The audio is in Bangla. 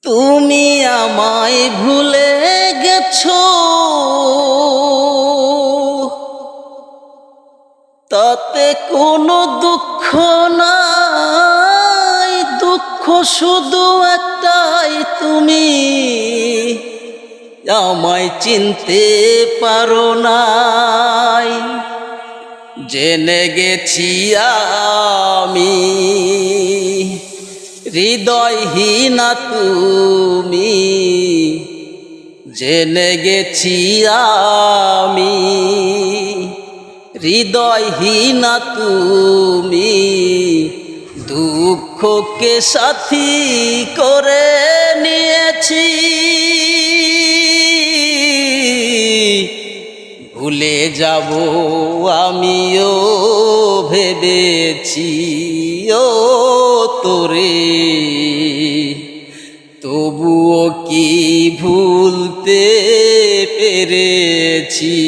তুমি আমায় ভুলে গেছো, তাতে কোনো দুঃখ নাই। দুঃখ শুধু একটাই, তুমি আমায় চিনতে পারো নাই। জেনে গেছি আমি হৃদয়হীনা তুমি, জেনে গেছি আমি হৃদয়হীনা তুমি। দুঃখকে সাথী করে নিয়েছি, ভুলে যাব আমিও ভেবেছি ও তোরে। তবুও কি ভুলতে পেরেছি।